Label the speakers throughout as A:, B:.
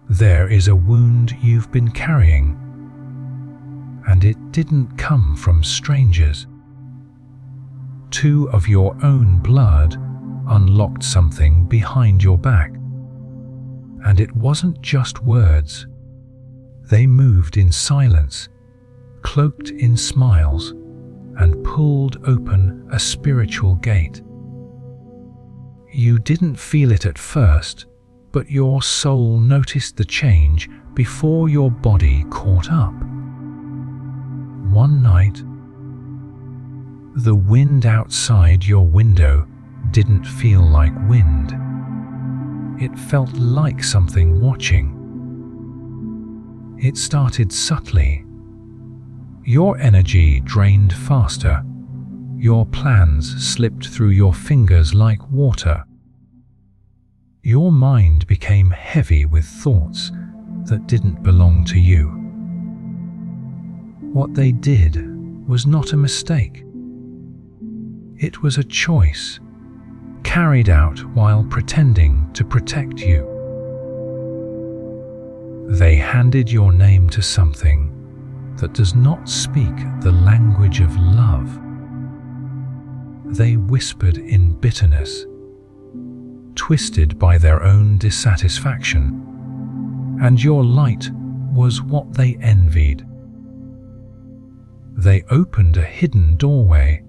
A: There is a wound you've been carrying, and it didn't come from strangers. Two of your own blood unlocked something behind your back, and it wasn't just words. They moved in silence, cloaked in smiles, and pulled open a spiritual gate. You didn't feel it at first, but your soul noticed the change before your body caught up. One night, the wind outside your window didn't feel like wind. It felt like something watching. It started subtly. Your energy drained faster. Your plans slipped through your fingers like water. Your mind became heavy with thoughts that didn't belong to you. What they did was not a mistake. It was a choice, carried out while pretending to protect you. They handed your name to something that does not speak the language of love. They whispered in bitterness, twisted by their own dissatisfaction, and your light was what they envied. They opened a hidden doorway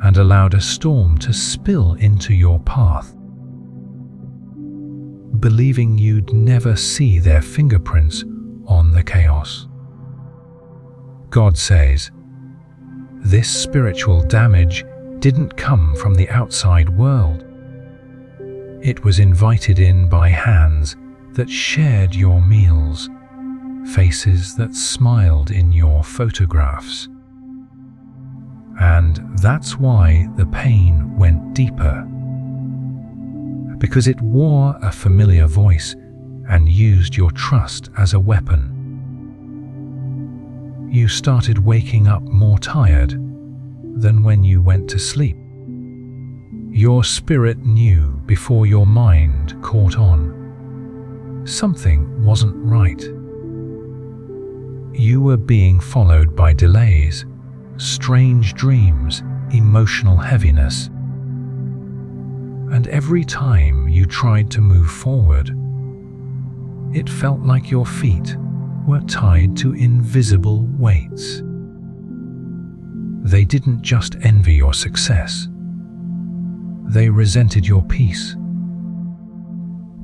A: and allowed a storm to spill into your path. Believing you'd never see their fingerprints on the chaos. God says, this spiritual damage didn't come from the outside world. It was invited in by hands that shared your meals, faces that smiled in your photographs. And that's why the pain went deeper. Because it wore a familiar voice and used your trust as a weapon. You started waking up more tired than when you went to sleep. Your spirit knew before your mind caught on. Something wasn't right. You were being followed by delays, strange dreams, emotional heaviness. And every time you tried to move forward, it felt like your feet were tied to invisible weights. They didn't just envy your success. They resented your peace.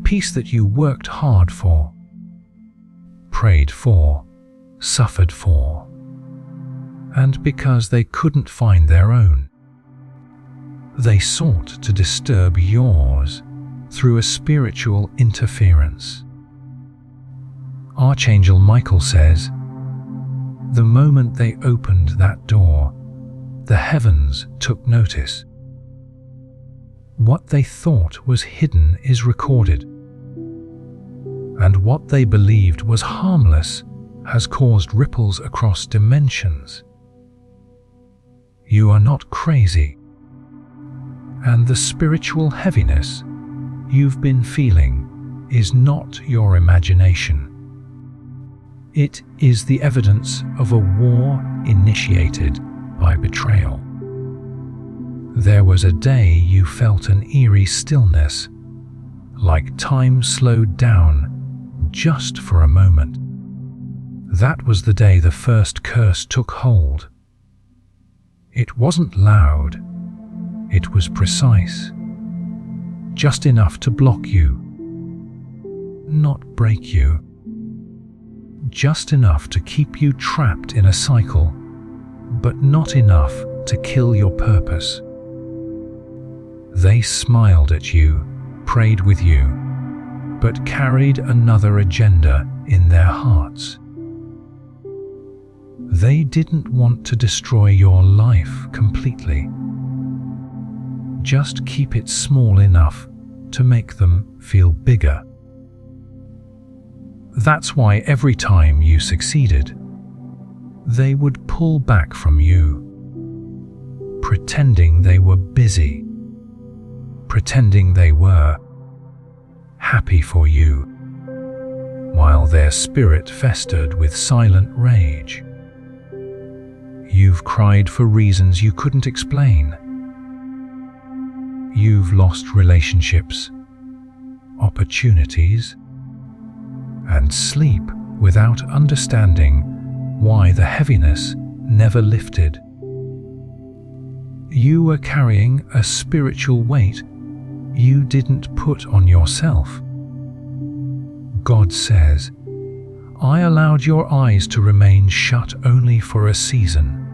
A: Peace that you worked hard for, prayed for, suffered for. And because they couldn't find their own, they sought to disturb yours through a spiritual interference. Archangel Michael says, the moment they opened that door, the heavens took notice. What they thought was hidden is recorded, and what they believed was harmless has caused ripples across dimensions. You are not crazy. And the spiritual heaviness you've been feeling is not your imagination. It is the evidence of a war initiated by betrayal. There was a day you felt an eerie stillness, like time slowed down just for a moment. That was the day the first curse took hold. It wasn't loud. It was precise, just enough to block you, not break you, just enough to keep you trapped in a cycle, but not enough to kill your purpose. They smiled at you, prayed with you, but carried another agenda in their hearts. They didn't want to destroy your life completely. Just keep it small enough to make them feel bigger. That's why every time you succeeded, they would pull back from you, pretending they were busy, pretending they were happy for you, while their spirit festered with silent rage. You've cried for reasons you couldn't explain. You've lost relationships, opportunities, and sleep without understanding why the heaviness never lifted. You were carrying a spiritual weight you didn't put on yourself. God says, I allowed your eyes to remain shut only for a season,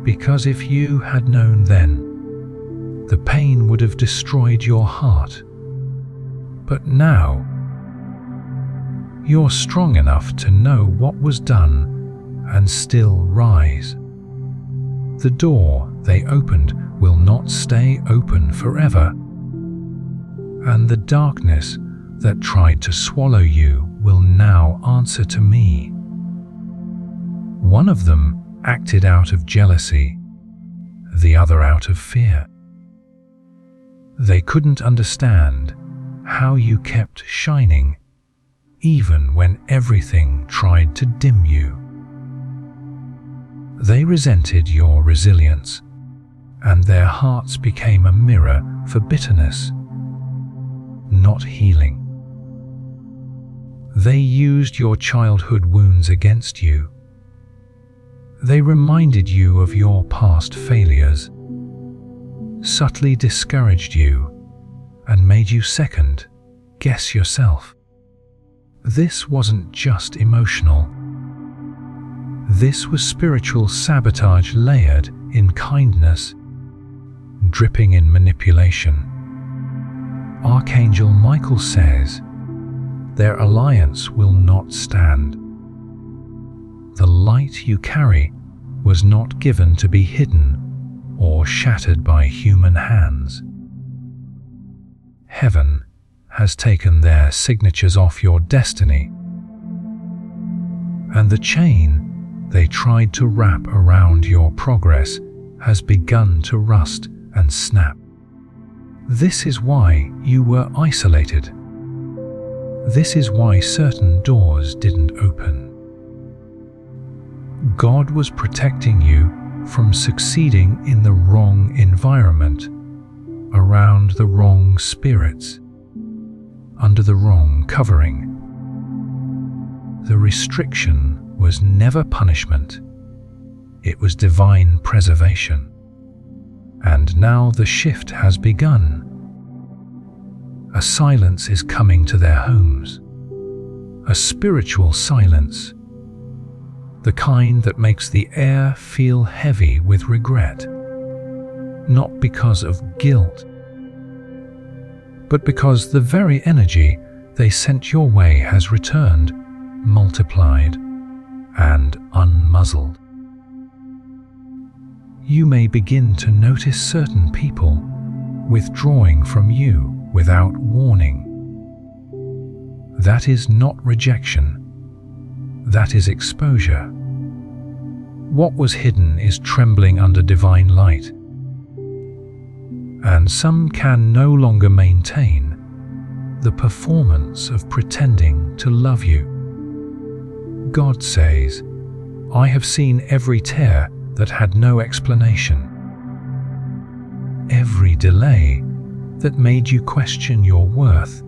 A: because if you had known then, the pain would have destroyed your heart. But now, you're strong enough to know what was done and still rise. The door they opened will not stay open forever, and the darkness that tried to swallow you will now answer to me. One of them acted out of jealousy, the other out of fear. They couldn't understand how you kept shining even when everything tried to dim you. They resented your resilience, and their hearts became a mirror for bitterness, not healing. They used your childhood wounds against you. They reminded you of your past failures, subtly discouraged you, and made you second guess yourself. This wasn't just emotional. This was spiritual sabotage layered in kindness, dripping in manipulation. Archangel Michael says, their alliance will not stand. The light you carry was not given to be hidden or shattered by human hands. Heaven has taken their signatures off your destiny, and the chain they tried to wrap around your progress has begun to rust and snap. This is why you were isolated. This is why certain doors didn't open. God was protecting you from succeeding in the wrong environment, around the wrong spirits, under the wrong covering. The restriction was never punishment. It was divine preservation. And now the shift has begun. A silence is coming to their homes. A spiritual silence. The kind that makes the air feel heavy with regret. Not because of guilt, but because the very energy they sent your way has returned, multiplied, and unmuzzled. You may begin to notice certain people withdrawing from you without warning. That is not rejection. That is exposure. What was hidden is trembling under divine light. And some can no longer maintain the performance of pretending to love you. God says, I have seen every tear that had no explanation. Every delay that made you question your worth.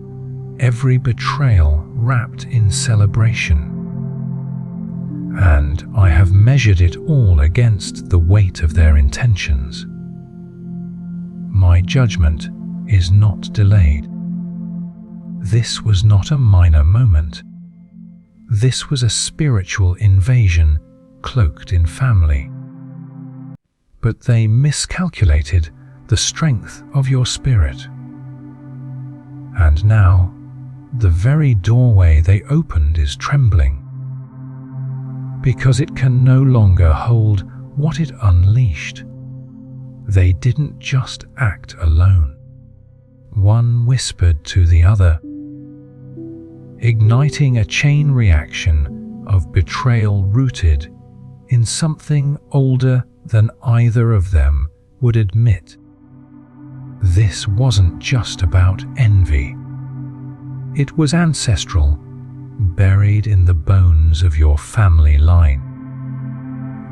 A: Every betrayal wrapped in celebration. And I have measured it all against the weight of their intentions. My judgment is not delayed. This was not a minor moment. This was a spiritual invasion cloaked in family. But they miscalculated the strength of your spirit. And now, the very doorway they opened is trembling, because it can no longer hold what it unleashed. They didn't just act alone. One whispered to the other, igniting a chain reaction of betrayal rooted in something older than either of them would admit. This wasn't just about envy. It was ancestral, buried in the bones of your family line,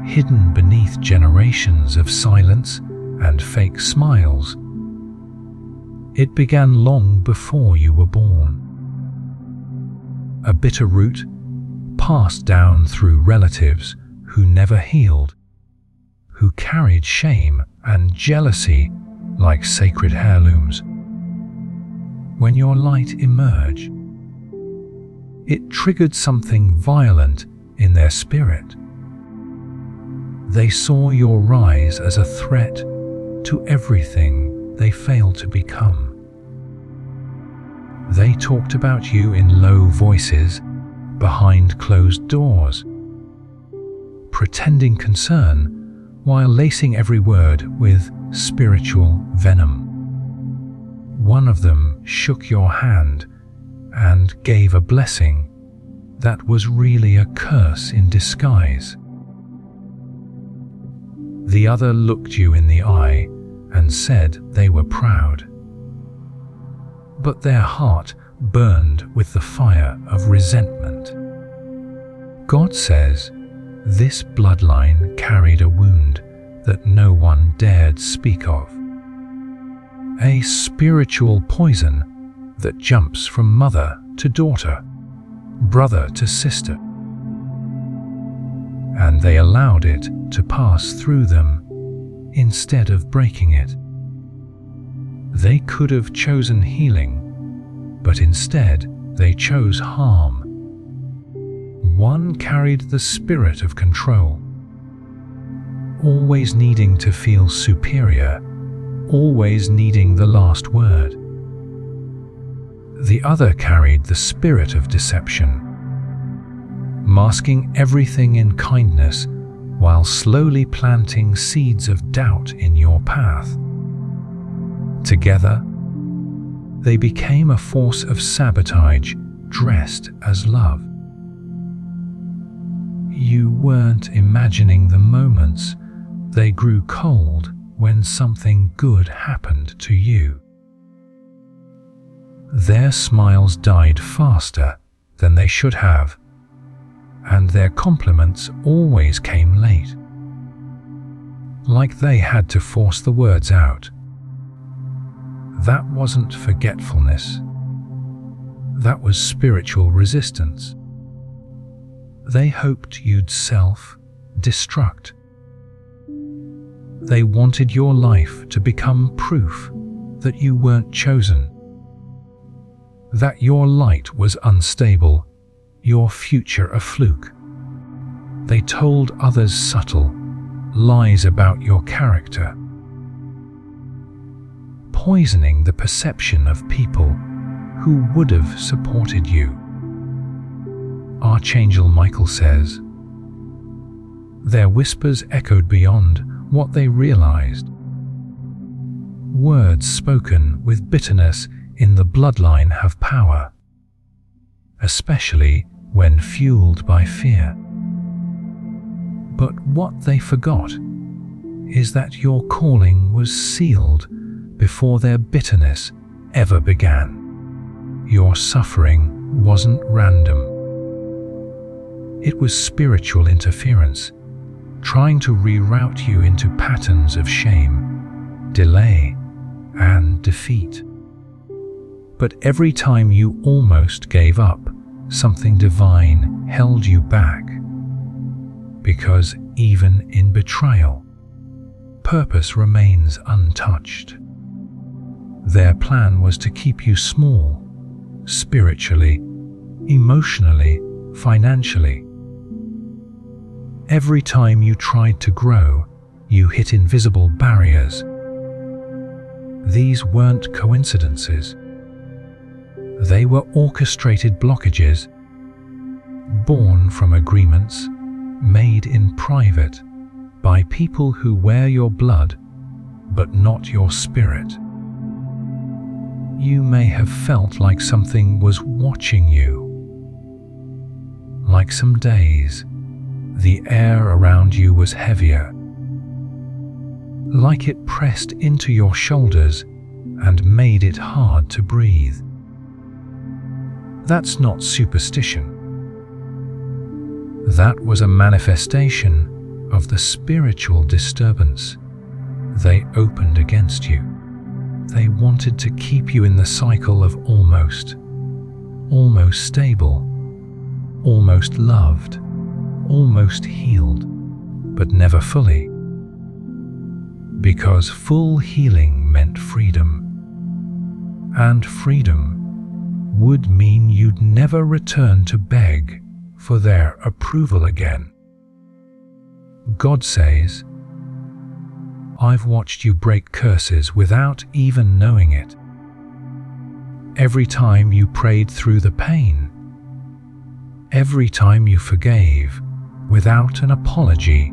A: hidden beneath generations of silence and fake smiles. It began long before you were born. A bitter root passed down through relatives who never healed, who carried shame and jealousy like sacred heirlooms. When your light emerged, it triggered something violent in their spirit. They saw your rise as a threat to everything they failed to become. They talked about you in low voices behind closed doors, pretending concern while lacing every word with spiritual venom. One of them shook your hand and gave a blessing that was really a curse in disguise. The other looked you in the eye and said they were proud. But their heart burned with the fire of resentment. God says this bloodline carried a wound that no one dared speak of. A spiritual poison that jumps from mother to daughter, brother to sister. And they allowed it to pass through them instead of breaking it. They could have chosen healing, but instead they chose harm. One carried the spirit of control, always needing to feel superior, always needing the last word. The other carried the spirit of deception, masking everything in kindness while slowly planting seeds of doubt in your path. Together, they became a force of sabotage dressed as love. You weren't imagining the moments they grew cold when something good happened to you. Their smiles died faster than they should have, and their compliments always came late, like they had to force the words out. That wasn't forgetfulness. That was spiritual resistance. They hoped you'd self-destruct. They wanted your life to become proof that you weren't chosen, that your light was unstable, your future a fluke. They told others subtle lies about your character, poisoning the perception of people who would have supported you. Archangel Michael says, their whispers echoed beyond what they realized. Words spoken with bitterness in the bloodline have power, especially when fueled by fear. But what they forgot is that your calling was sealed before their bitterness ever began. Your suffering wasn't random. It was spiritual interference, trying to reroute you into patterns of shame, delay, and defeat. But every time you almost gave up, something divine held you back. Because even in betrayal, purpose remains untouched. Their plan was to keep you small, spiritually, emotionally, financially. Every time you tried to grow, you hit invisible barriers. These weren't coincidences. They were orchestrated blockages, born from agreements made in private by people who wear your blood but not your spirit. You may have felt like something was watching you. Like some days, the air around you was heavier, like it pressed into your shoulders and made it hard to breathe. That's not superstition. That was a manifestation of the spiritual disturbance they opened against you. They wanted to keep you in the cycle of almost stable, almost loved, almost healed, but never fully. Because full healing meant freedom, and freedom would mean you'd never return to beg for their approval again. God says, I've watched you break curses without even knowing it. Every time you prayed through the pain, every time you forgave without an apology,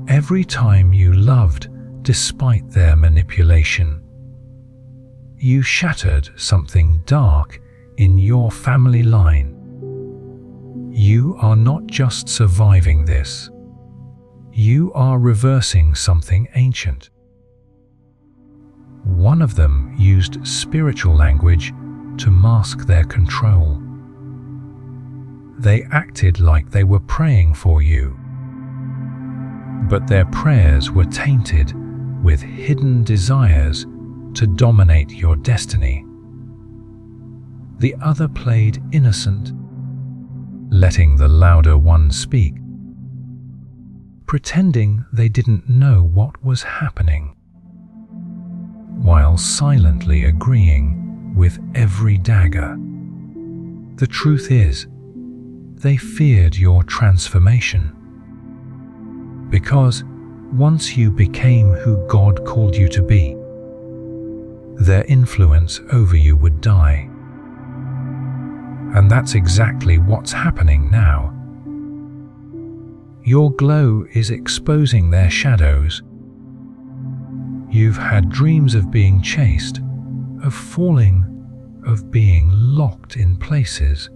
A: every time you loved despite their manipulation, you shattered something dark in your family line. You are not just surviving this. You are reversing something ancient. One of them used spiritual language to mask their control. They acted like they were praying for you, but their prayers were tainted with hidden desires to dominate your destiny. The other played innocent, letting the louder one speak, pretending they didn't know what was happening, while silently agreeing with every dagger. The truth is, they feared your transformation, because once you became who God called you to be, their influence over you would die. And that's exactly what's happening now. Your glow is exposing their shadows. You've had dreams of being chased, of falling, of being locked in places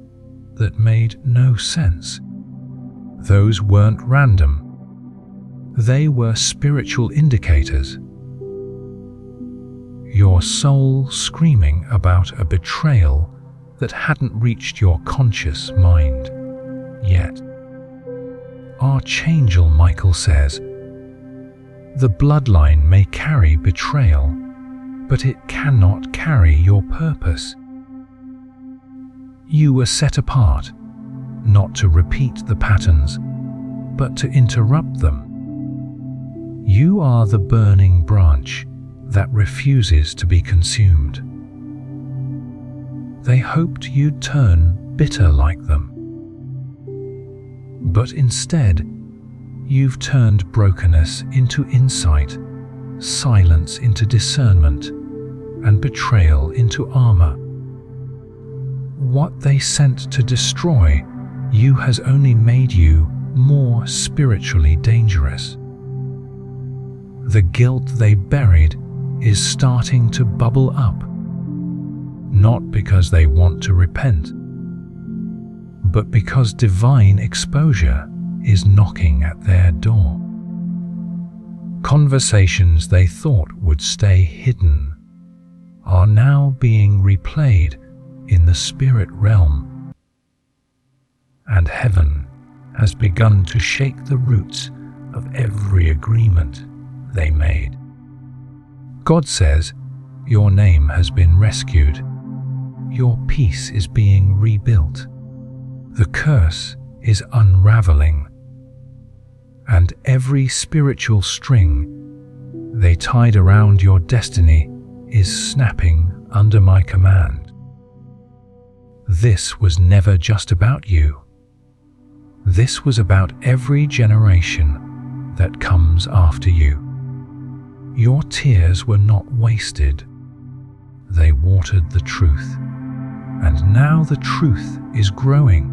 A: that made no sense. Those weren't random. They were spiritual indicators. Your soul screaming about a betrayal that hadn't reached your conscious mind yet. Archangel Michael says, the bloodline may carry betrayal, but it cannot carry your purpose. You were set apart, not to repeat the patterns, but to interrupt them. You are the burning branch that refuses to be consumed. They hoped you'd turn bitter like them. But instead, you've turned brokenness into insight, silence into discernment, and betrayal into armor. What they sent to destroy you has only made you more spiritually dangerous. The guilt they buried is starting to bubble up, not because they want to repent, but because divine exposure is knocking at their door. Conversations they thought would stay hidden are now being replayed in the spirit realm, and heaven has begun to shake the roots of every agreement they made. God says, your name has been rescued. Your peace is being rebuilt. The curse is unraveling, and every spiritual string they tied around your destiny is snapping under my command. This was never just about you. This was about every generation that comes after you. Your tears were not wasted. They watered the truth, and now the truth is growing,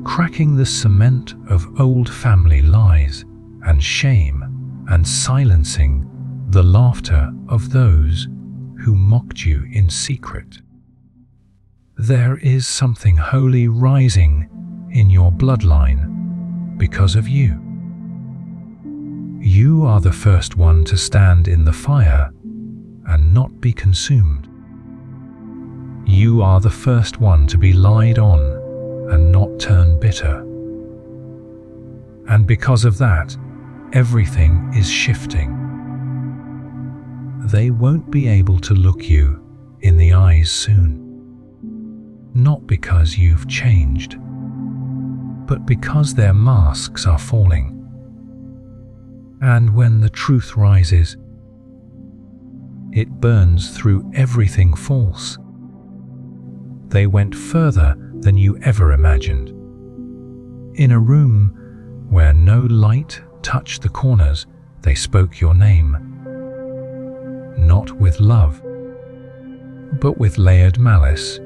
A: cracking the cement of old family lies and shame, and silencing the laughter of those who mocked you in secret. There is something holy rising in your bloodline because of you. You are the first one to stand in the fire and not be consumed. You are the first one to be lied on and not turn bitter. And because of that, everything is shifting. They won't be able to look you in the eyes soon. Not because you've changed, but because their masks are falling. And when the truth rises, it burns through everything false. They went further than you ever imagined. In a room where no light touched the corners, they spoke your name. Not with love, but with layered malice,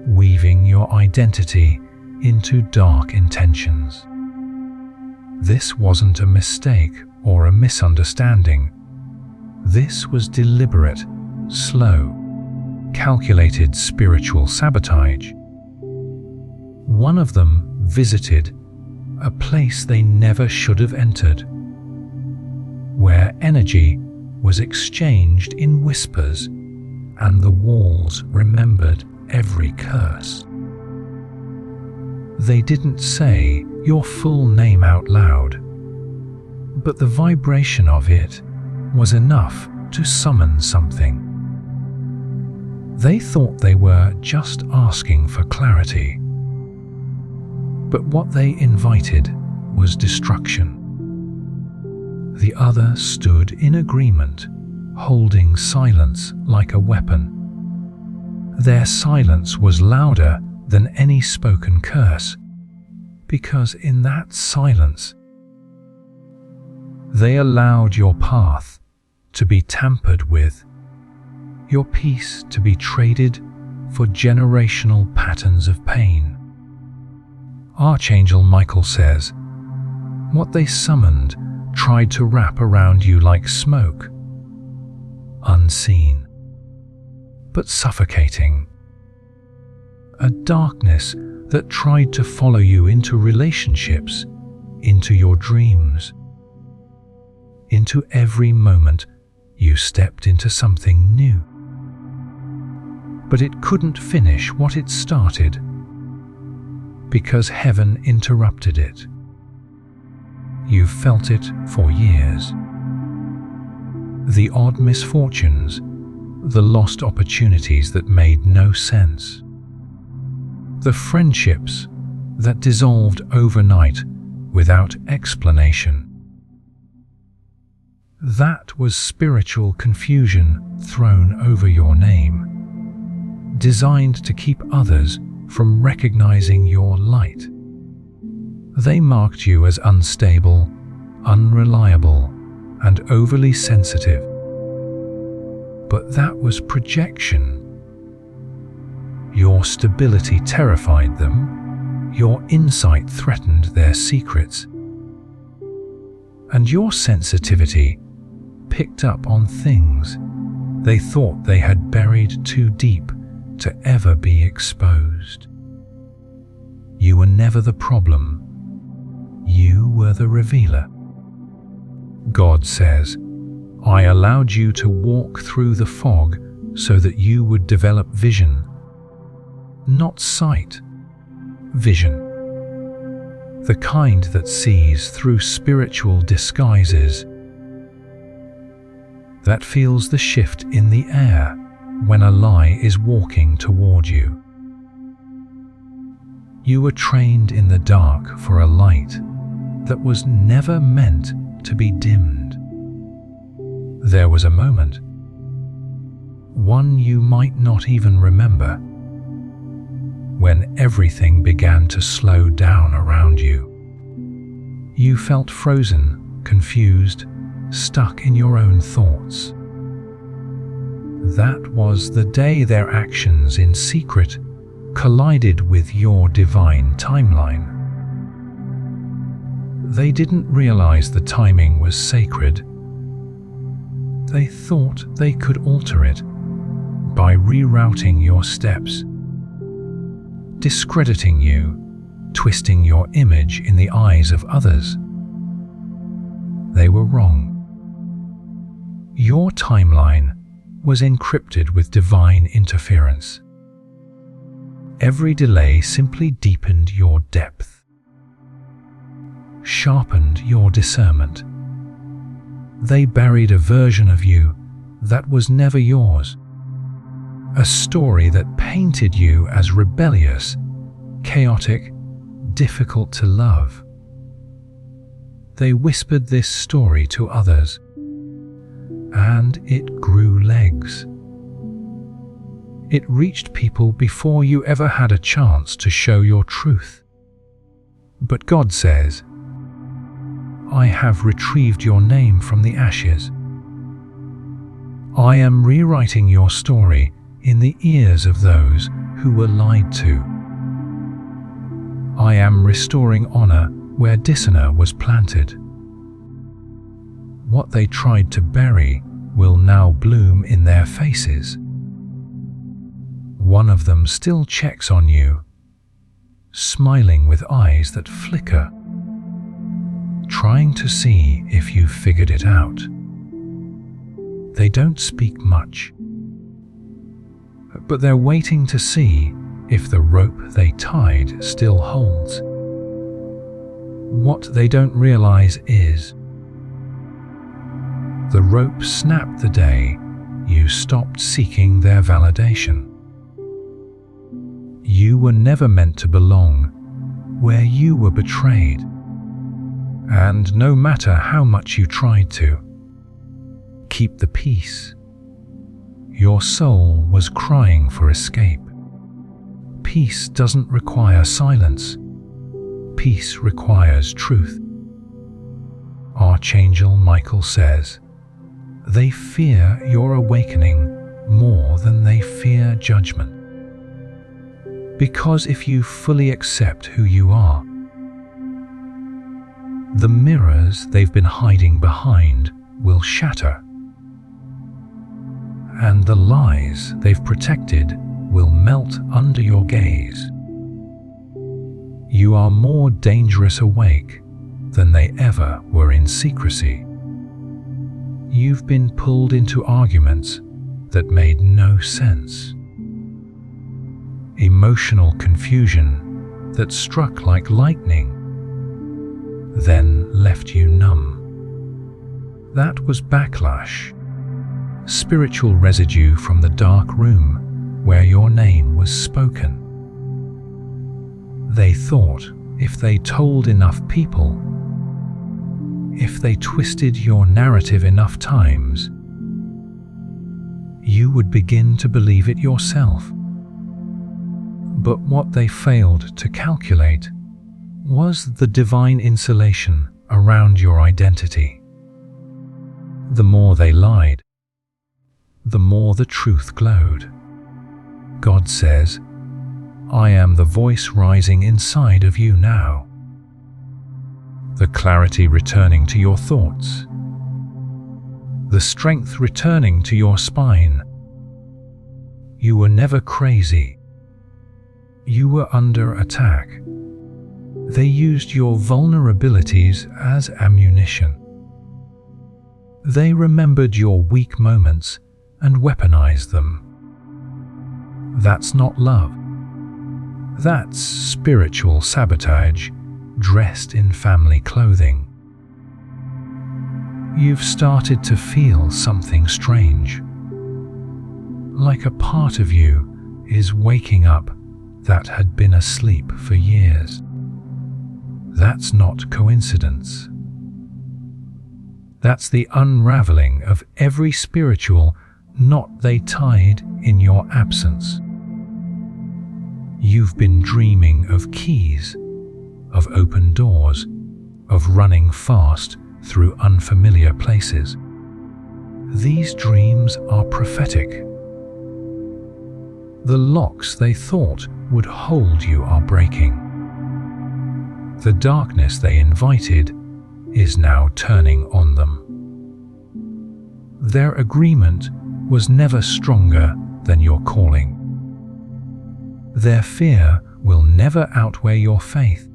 A: weaving your identity into dark intentions. This wasn't a mistake or a misunderstanding. This was deliberate, slow, calculated spiritual sabotage. One of them visited a place they never should have entered, where energy was exchanged in whispers and the walls remembered every curse. They didn't say your full name out loud, but the vibration of it was enough to summon something. They thought they were just asking for clarity, but what they invited was destruction. The other stood in agreement, holding silence like a weapon. Their silence was louder than any spoken curse, because in that silence, they allowed your path to be tampered with, your peace to be traded for generational patterns of pain. Archangel Michael says, what they summoned tried to wrap around you like smoke, unseen, but suffocating. A darkness that tried to follow you into relationships, into your dreams, into every moment you stepped into something new. But it couldn't finish what it started, because heaven interrupted it. You've felt it for years. The odd misfortunes, the lost opportunities that made no sense, the friendships that dissolved overnight without explanation. That was spiritual confusion thrown over your name, designed to keep others from recognizing your light. They marked you as unstable, unreliable, and overly sensitive. But that was projection. Your stability terrified them, your insight threatened their secrets, and your sensitivity picked up on things they thought they had buried too deep to ever be exposed. You were never the problem. You were the revealer. God says, I allowed you to walk through the fog so that you would develop vision. Not sight, vision. The kind that sees through spiritual disguises, that feels the shift in the air when a lie is walking toward you. You were trained in the dark for a light that was never meant to be dimmed. There was a moment, one you might not even remember, when everything began to slow down around you. You felt frozen, confused, stuck in your own thoughts. That was the day their actions in secret collided with your divine timeline. They didn't realize the timing was sacred. They thought they could alter it by rerouting your steps, discrediting you, twisting your image in the eyes of others. They were wrong. Your timeline was encrypted with divine interference. every delay simply deepened your depth, sharpened your discernment. They buried a version of you that was never yours, a story that painted you as rebellious, chaotic, difficult to love. They whispered this story to others, and it grew legs. It reached people before you ever had a chance to show your truth. But God says, I have retrieved your name from the ashes. I am rewriting your story in the ears of those who were lied to. I am restoring honor where dishonor was planted. What they tried to bury will now bloom in their faces. One of them still checks on you, smiling with eyes that flicker, trying to see if you've figured it out. They don't speak much, but they're waiting to see if the rope they tied still holds. What they don't realize is the rope snapped the day you stopped seeking their validation. You were never meant to belong where you were betrayed, and no matter how much you tried to keep the peace, your soul was crying for escape. Peace doesn't require silence. Peace requires truth. Archangel Michael says, they fear your awakening more than they fear judgment. Because if you fully accept who you are, the mirrors they've been hiding behind will shatter, and the lies they've protected will melt under your gaze. You are more dangerous awake than they ever were in secrecy. You've been pulled into arguments that made no sense. Emotional confusion that struck like lightning, then left you numb. That was backlash, spiritual residue from the dark room where your name was spoken. They thought if they told enough people, if they twisted your narrative enough times, you would begin to believe it yourself. But what they failed to calculate was the divine insulation around your identity. The more they lied, the more the truth glowed. God says, I am the voice rising inside of you now. The clarity returning to your thoughts. The strength returning to your spine. You were never crazy. You were under attack. They used your vulnerabilities as ammunition. They remembered your weak moments and weaponized them. That's not love. That's spiritual sabotage dressed in family clothing. You've started to feel something strange, like a part of you is waking up that had been asleep for years. That's not coincidence. That's the unraveling of every spiritual knot they tied in your absence. You've been dreaming of keys, of open doors, of running fast through unfamiliar places. These dreams are prophetic. The locks they thought would hold you are breaking. The darkness they invited is now turning on them. Their agreement was never stronger than your calling. Their fear will never outweigh your faith.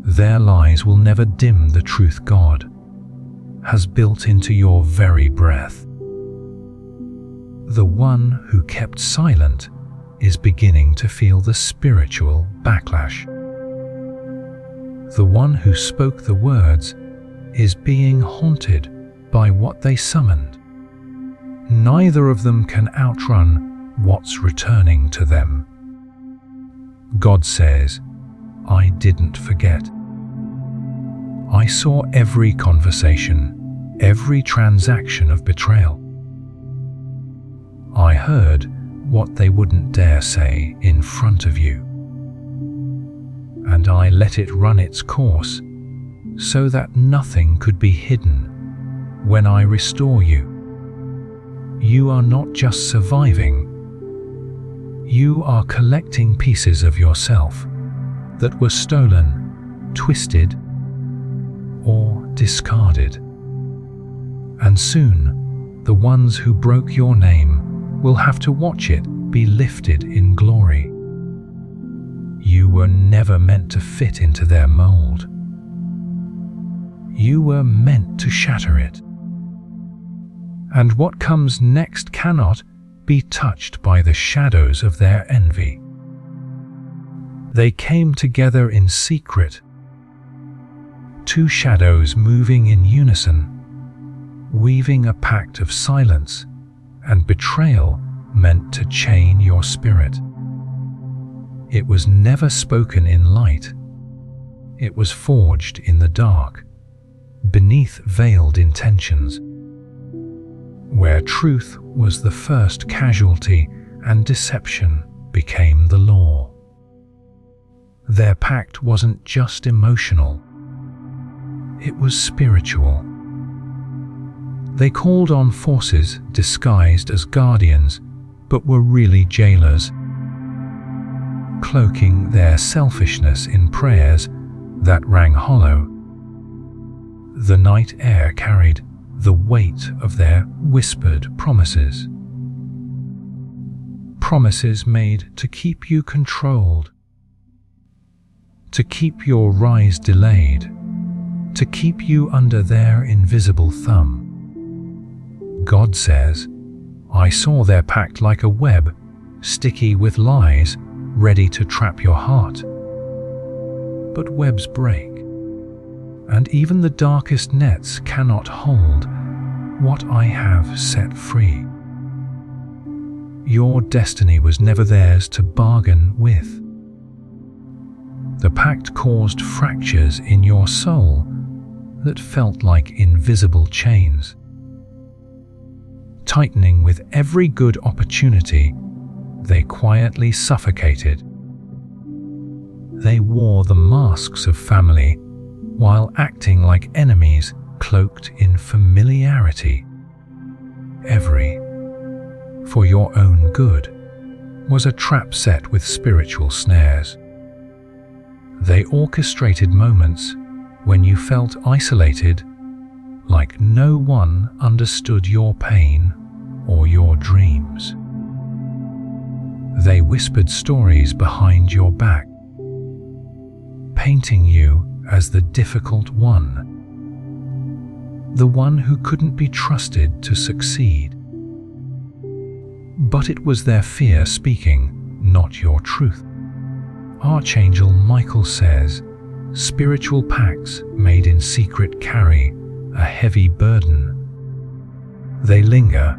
A: Their lies will never dim the truth God has built into your very breath. The one who kept silent is beginning to feel the spiritual backlash. The one who spoke the words is being haunted by what they summoned. Neither of them can outrun what's returning to them. God says, "I didn't forget. I saw every conversation, every transaction of betrayal. I heard what they wouldn't dare say in front of you. And I let it run its course so that nothing could be hidden when I restore you. You are not just surviving. You are collecting pieces of yourself that were stolen, twisted, or discarded. And soon, the ones who broke your name will have to watch it be lifted in glory. You were never meant to fit into their mold. You were meant to shatter it. And what comes next cannot be touched by the shadows of their envy. They came together in secret, two shadows moving in unison, weaving a pact of silence and betrayal meant to chain your spirit. It was never spoken in light. It was forged in the dark, beneath veiled intentions, where truth was the first casualty and deception became the law. Their pact wasn't just emotional, it was spiritual. They called on forces disguised as guardians, but were really jailers, cloaking their selfishness in prayers that rang hollow. The night air carried the weight of their whispered promises. Promises made to keep you controlled, to keep your rise delayed, to keep you under their invisible thumb. God says, "I saw their pact like a web, sticky with lies, ready to trap your heart. But webs break, and even the darkest nets cannot hold what I have set free. Your destiny was never theirs to bargain with. The pact caused fractures in your soul that felt like invisible chains. Tightening with every good opportunity, they quietly suffocated. They wore the masks of family while acting like enemies cloaked in familiarity. Every, for your own good, was a trap set with spiritual snares. They orchestrated moments when you felt isolated, like no one understood your pain or your dreams. They whispered stories behind your back, painting you as the difficult one, the one who couldn't be trusted to succeed. But it was their fear speaking, not your truth. Archangel Michael says, spiritual pacts made in secret carry a heavy burden. They linger,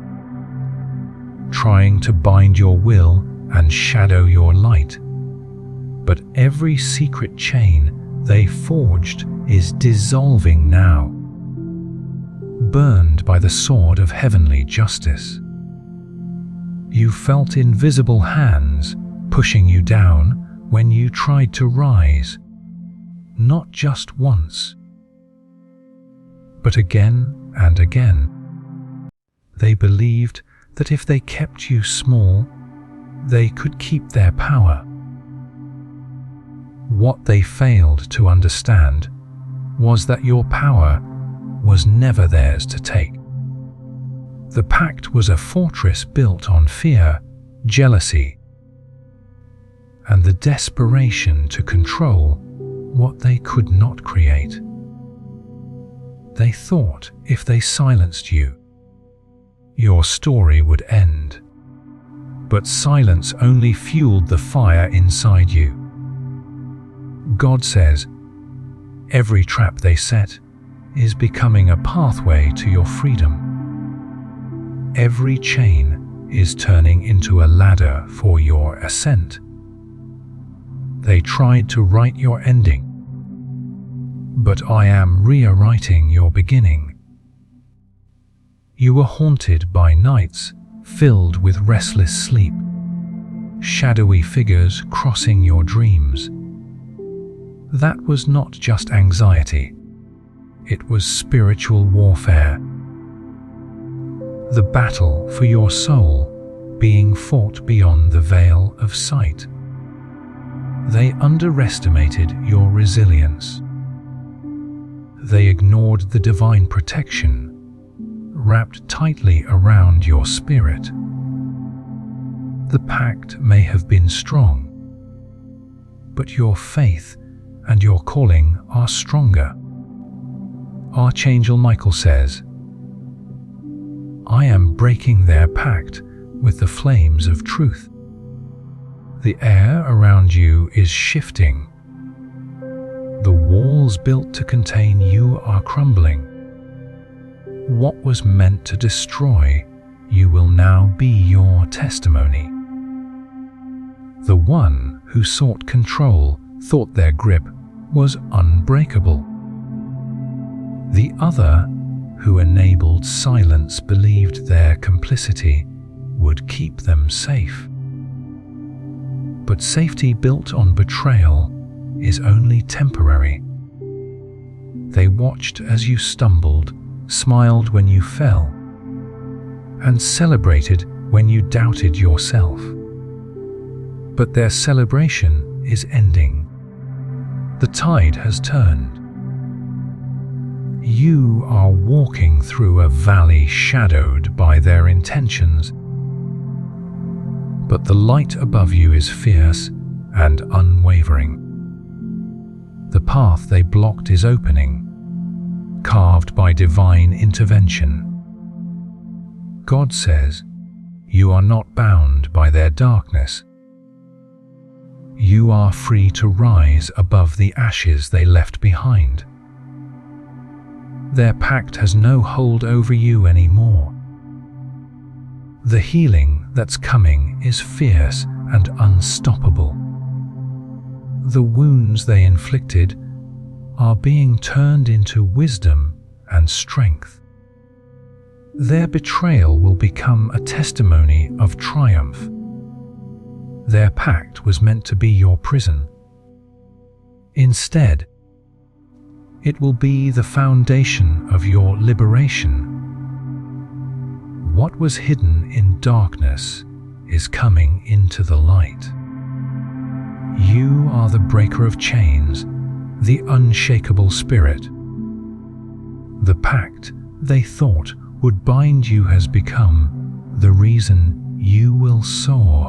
A: trying to bind your will and shadow your light. But every secret chain they forged is dissolving now, burned by the sword of heavenly justice. You felt invisible hands pushing you down when you tried to rise, not just once, but again and again. They believed that if they kept you small, they could keep their power. What they failed to understand was that your power was never theirs to take. The pact was a fortress built on fear, jealousy, and the desperation to control what they could not create. They thought if they silenced you, your story would end. but silence only fueled the fire inside you. God says, every trap they set is becoming a pathway to your freedom. Every chain is turning into a ladder for your ascent. They tried to write your ending, but I am rewriting your beginning. You were haunted by nights filled with restless sleep, shadowy figures crossing your dreams. That was not just anxiety, it was spiritual warfare. The battle for your soul being fought beyond the veil of sight. They underestimated your resilience. They ignored the divine protection wrapped tightly around your spirit. The pact may have been strong, but your faith and your calling are stronger. Archangel Michael says, I am breaking their pact with the flames of truth. The air around you is shifting. The walls built to contain you are crumbling. What was meant to destroy you will now be your testimony. The one who sought control thought their grip was unbreakable. The other who enabled silence believed their complicity would keep them safe. But safety built on betrayal is only temporary. They watched as you stumbled, smiled when you fell, and celebrated when you doubted yourself. But their celebration is ending. The tide has turned. You are walking through a valley shadowed by their intentions, but the light above you is fierce and unwavering. The path they blocked is opening, carved by divine intervention. God says, you are not bound by their darkness. You are free to rise above the ashes they left behind. Their pact has no hold over you anymore. The healing that's coming is fierce and unstoppable. The wounds they inflicted are being turned into wisdom and strength. Their betrayal will become a testimony of triumph. Their pact was meant to be your prison. Instead, it will be the foundation of your liberation. What was hidden in darkness is coming into the light. You are the breaker of chains, the unshakable spirit. The pact they thought would bind you has become the reason you will soar.